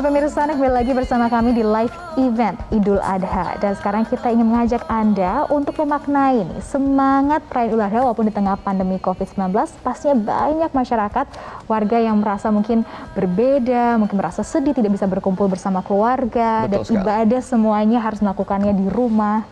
pemirsa, kembali lagi bersama kami di live event Idul Adha. Dan sekarang kita ingin mengajak Anda untuk memaknai nih, semangat perayaan Idul Adha walaupun di tengah pandemi COVID-19. Pastinya banyak masyarakat, warga yang merasa mungkin berbeda, mungkin merasa sedih tidak bisa berkumpul bersama keluarga. Dan ibadah semuanya harus melakukannya di rumah.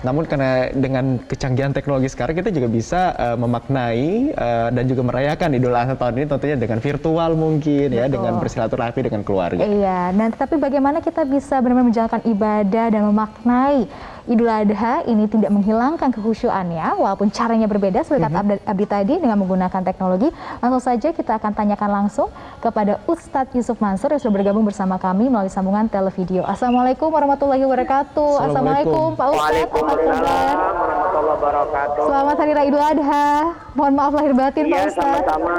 Namun karena dengan kecanggihan teknologi sekarang, kita juga bisa memaknai dan juga merayakan Idul Adha tahun ini tentunya dengan virtual mungkin. Ya, dengan bersilaturahmi dengan keluarga. Iya, nah tapi bagaimana kita bisa benar-benar menjalankan ibadah dan memaknai Idul Adha ini tidak menghilangkan kekhusyuannya, walaupun caranya berbeda seperti kata Abdi tadi dengan menggunakan teknologi. Langsung saja kita akan tanyakan langsung kepada Ustadz Yusuf Mansur yang sudah bergabung bersama kami melalui sambungan televideo. Assalamualaikum warahmatullahi wabarakatuh. Assalamualaikum Pak Ustadz. Waalaikumsalam warahmatullahi wabarakatuh. Selamat Hari Raya Idul Adha. Mohon maaf lahir batin Pak Ustadz. Sama-sama.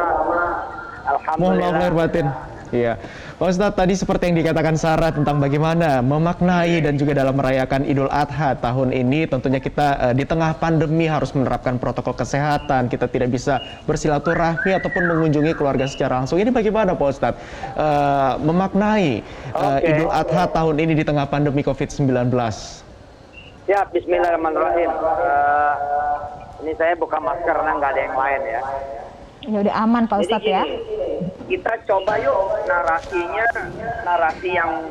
Alhamdulillah. Mohon maaf lahir batin. Iya, Pak Ustadz, tadi seperti yang dikatakan Sarah tentang bagaimana memaknai dan juga dalam merayakan Idul Adha tahun ini, tentunya kita di tengah pandemi harus menerapkan protokol kesehatan, kita tidak bisa bersilaturahmi ataupun mengunjungi keluarga secara langsung. Ini bagaimana Pak Ustadz memaknai Idul Adha tahun ini di tengah pandemi COVID-19? Ya, bismillahirrahmanirrahim. Ini saya buka masker karena nggak ada yang lain ya. Ya udah aman Pak Ustadz ya. Kita coba yuk narasinya, narasi yang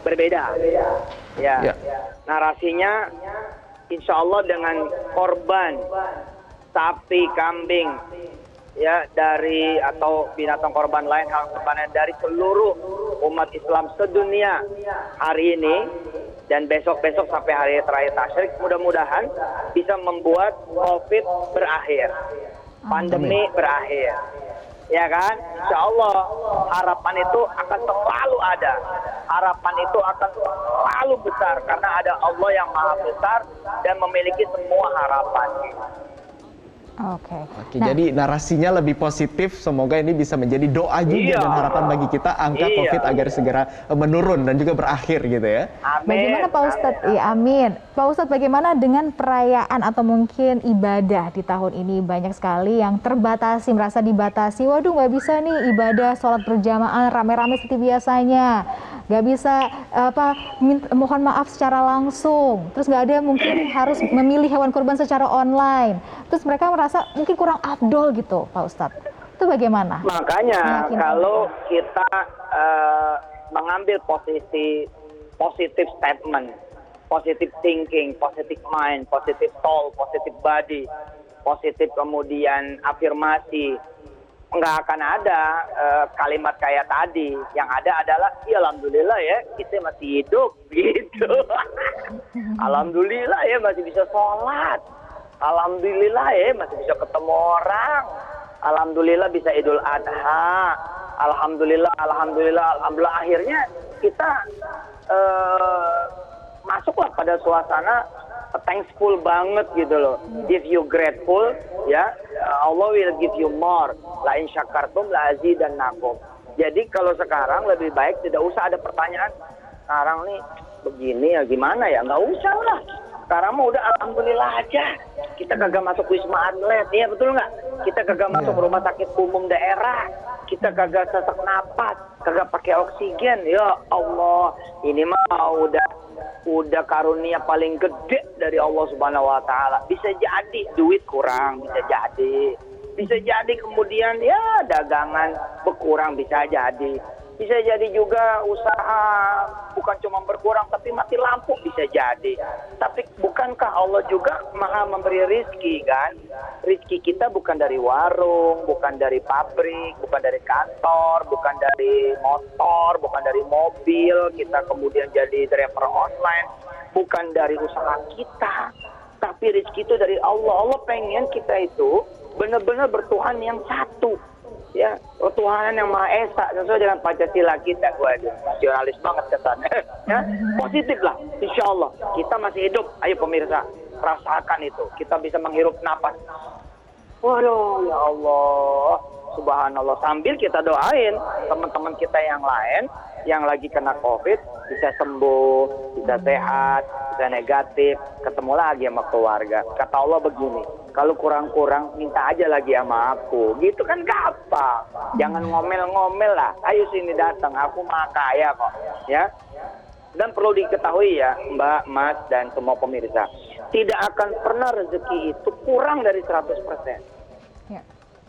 berbeda. Ya. Narasinya insya Allah dengan korban sapi, kambing, ya dari atau binatang korban lain, hal korban dari seluruh umat Islam sedunia hari ini dan besok-besok sampai hari terakhir tasyrik, mudah-mudahan bisa membuat COVID berakhir. Pandemi berakhir, ya kan? Insya Allah harapan itu akan selalu ada, harapan itu akan selalu besar karena ada Allah yang maha besar dan memiliki semua harapan. Oke, nah, jadi narasinya lebih positif, semoga ini bisa menjadi doa juga dan harapan bagi kita angka COVID agar segera menurun dan juga berakhir gitu ya. Amin. Bagaimana Pak Ustadz? Iya, amin. Pak Ustadz, bagaimana dengan perayaan atau mungkin ibadah di tahun ini? Banyak sekali yang terbatasi, merasa dibatasi. Waduh, nggak bisa nih ibadah sholat berjamaah rame-rame seperti biasanya. Nggak bisa mohon maaf secara langsung. Terus nggak ada mungkin harus memilih hewan kurban secara online. Terus mereka merasa mungkin kurang afdol gitu, Pak Ustadz. Itu bagaimana? Makanya kalau kita mengambil posisi positive statement, positive thinking, positive mind, positive soul, positive body, positive kemudian afirmasi, nggak akan ada kalimat kayak tadi. Yang ada adalah, ya alhamdulillah ya kita masih hidup gitu. Alhamdulillah ya masih bisa sholat. Alhamdulillah ya masih bisa ketemu orang. Alhamdulillah bisa Idul Adha. Alhamdulillah. Akhirnya kita masuklah pada suasana thankful banget gitu loh. If you grateful, ya Allah will give you more. La in syakartum la azidannakum. Jadi kalau sekarang lebih baik tidak usah ada pertanyaan. Sekarang nih begini ya gimana ya? Nggak usah lah. Sekarang mah udah alhamdulillah aja. Kita kagak masuk Wisma Atlet, ya betul nggak? Kita kagak masuk rumah sakit umum daerah. Kita kagak sesak napas, kagak pakai oksigen. Ya Allah, ini mah udah karunia paling gede dari Allah Subhanahu wa taala. Bisa jadi duit kurang, bisa jadi. Bisa jadi kemudian ya dagangan berkurang, bisa jadi. Bisa jadi juga usaha bukan cuma berkurang tapi mati lampu, bisa jadi. Tapi bukankah Allah juga maha memberi rizki kan? Rizki kita bukan dari warung, bukan dari pabrik, bukan dari kantor, bukan dari motor, bukan dari mobil, kita kemudian jadi driver online, bukan dari usaha kita. Tapi rizki itu dari Allah. Allah pengen kita itu benar-benar bertuhan yang satu. Ya, Tuhan yang Maha Esa sesuai dengan Pancasila kita. Gue nasionalis banget kesannya. Ya, positif lah, insya Allah kita masih hidup. Ayo pemirsa, rasakan itu. Kita bisa menghirup napas. Waduh, ya Allah, subhanallah. Sambil kita doain teman-teman kita yang lain yang lagi kena COVID bisa sembuh, bisa sehat, bisa negatif, ketemu lagi sama keluarga. Kata Allah begini, Kalau kurang-kurang minta aja lagi sama aku. Gitu kan gampang. Jangan ngomel-ngomel lah. Ayo sini datang, aku mah kaya kok. Ya. Dan perlu diketahui ya, Mbak, Mas, dan semua pemirsa. Tidak akan pernah rezeki itu kurang dari 100%. Ya.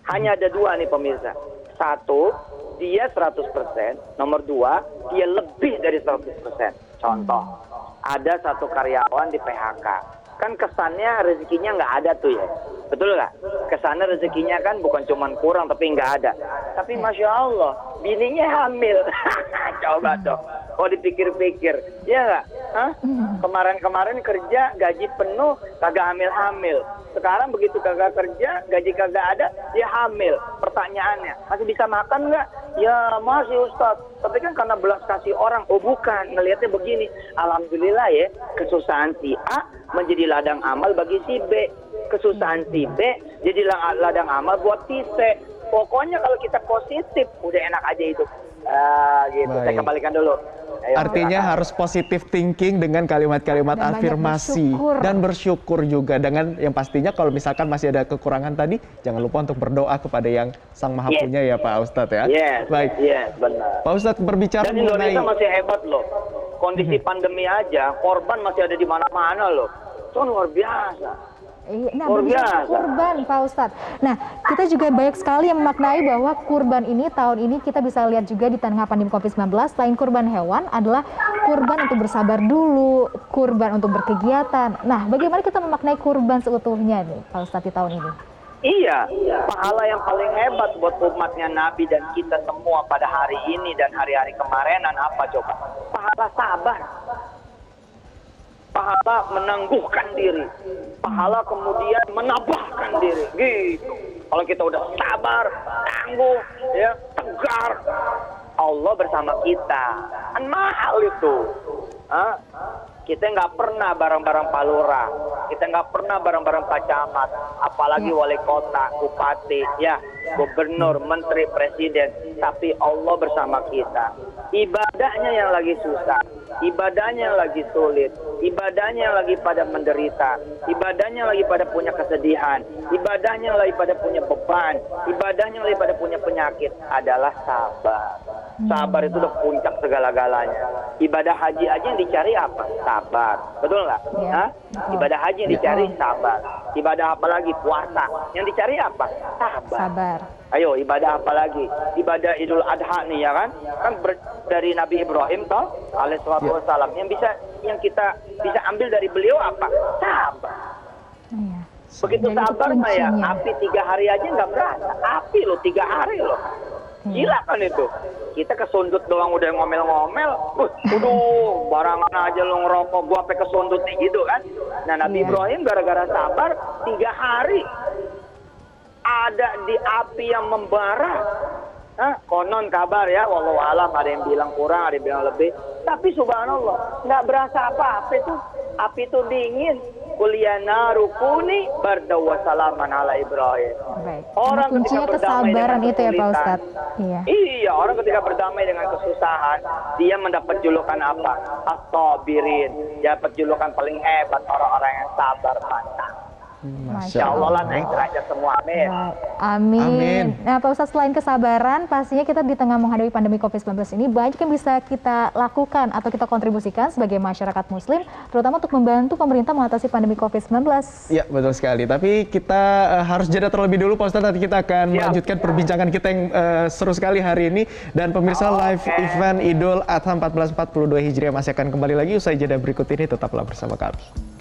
Hanya ada dua nih pemirsa. Satu, dia 100%. Nomor dua, dia lebih dari 100%. Contoh, ada satu karyawan di PHK. Kan kesannya rezekinya nggak ada tuh ya. Betul nggak? Kesannya rezekinya kan bukan cuma kurang tapi nggak ada. Tapi Masya Allah, bininya hamil. Coba dong. Kalau dipikir-pikir, ya nggak? Hah? Kemarin-kemarin kerja gaji penuh, kagak hamil-hamil. Sekarang begitu kagak kerja, gaji kagak ada, dia hamil. Pertanyaannya, masih bisa makan nggak? Ya masih Ustadz. Tapi kan karena belas kasih orang. Oh bukan, ngelihatnya begini. Alhamdulillah ya, kesusahan si A menjadi ladang amal bagi si B. Kesusahan si B jadi ladang amal buat si C. Pokoknya kalau kita positif, udah enak aja itu. Gitu. Baik. Saya kembalikan dulu. Ayo, Artinya silakan. harus positive thinking dengan kalimat-kalimat Dan banyak afirmasi bersyukur. dan bersyukur juga dengan yang pastinya kalau misalkan masih ada kekurangan tadi jangan lupa untuk berdoa kepada yang Sang Maha Yes. Punya ya Pak Ustadz ya. Yes, Baik. yes, benar. Pak Ustadz berbicara Dan mengenai Indonesia masih hebat loh. Kondisi pandemi aja, korban masih ada di mana-mana loh. Itu luar biasa. Nah, Luar berbicara biasa. kurban, Pak Ustadz. Nah, kita juga banyak sekali yang memaknai bahwa kurban ini tahun ini kita bisa lihat juga di tengah pandemi COVID-19, selain kurban hewan adalah kurban untuk bersabar dulu, kurban untuk berkegiatan. Nah, bagaimana kita memaknai kurban seutuhnya nih, Pak Ustadz, di tahun ini? Iya, pahala yang paling hebat buat umatnya Nabi dan kita semua pada hari ini dan hari-hari kemarinan apa coba? Pahala sabar. Pahala menangguhkan diri. Pahala kemudian menabahkan diri. Gitu. Kalau kita udah sabar, tangguh, ya, tegar, Allah bersama kita. Kan mahal itu. Hah? Kita nggak pernah bareng-bareng Pak Lurah, kita nggak pernah bareng-bareng Pak Camat, apalagi wali kota, bupati, ya, gubernur, menteri, presiden. Tapi Allah bersama kita. Ibadahnya yang lagi susah, ibadahnya yang lagi sulit, ibadahnya yang lagi pada menderita, ibadahnya yang lagi pada punya kesedihan, ibadahnya yang lagi pada punya beban, ibadahnya yang lagi pada punya penyakit adalah sabar. Sabar itu udah puncak segala-galanya. Ibadah haji aja yang dicari apa? Sabar. Betul nggak? Ya, Hah? betul. Ibadah haji yang dicari Betul. sabar. Ibadah apa lagi? Puasa. Yang dicari apa? Sabar. Sabar. Ayo, ibadah apa lagi? Ibadah Idul Adha nih ya kan? Kan dari Nabi Ibrahim toh, alaihissalatu wassalam. Yang kita bisa ambil dari beliau apa? Sabar. Iya. Begitu Jadi itu sabar mah ya, kuncinya. api 3 hari aja nggak berasa. Api loh 3 hari loh. Gila kan itu. Kita kesundut doang udah ngomel-ngomel. Waduh, barangan aja lo ngerokok, gua sampai kesundut nih gitu kan. Nah, Nabi Iya. Ibrahim gara-gara sabar 3 hari ada di api yang membara. Hah? Konon kabar ya, wallahu alam, ada yang bilang kurang, ada yang bilang lebih. Tapi subhanallah, nggak berasa apa-apa itu. Api itu dingin. Kuliana rukuni bardawa salaman ala Ibrahim. Baik. Orang Karena kuncinya ketika berdamai kesabaran dengan itu ya Pak kesulitan. Ustadz. Iya. Iya, orang ketika berdamai dengan kesusahan, dia mendapat julukan apa? As-sabirin. Dia dapat julukan paling hebat, orang-orang yang sabar mantap. Masya Ya Allah lah Allah. naik derajat semua, amin. Baik. Amin. Amin. Nah Pak Ustadz, selain kesabaran, pastinya kita di tengah menghadapi pandemi COVID-19 ini banyak yang bisa kita lakukan atau kita kontribusikan sebagai masyarakat muslim, terutama untuk membantu pemerintah mengatasi pandemi COVID-19. Ya, betul sekali. Tapi kita harus jeda terlebih dulu, Pak Ustadz. Nanti kita akan melanjutkan perbincangan kita yang seru sekali hari ini. Dan pemirsa, live event Idul Adha 1442 Hijriah masih akan kembali lagi usai jeda berikut ini. Tetaplah bersama kami.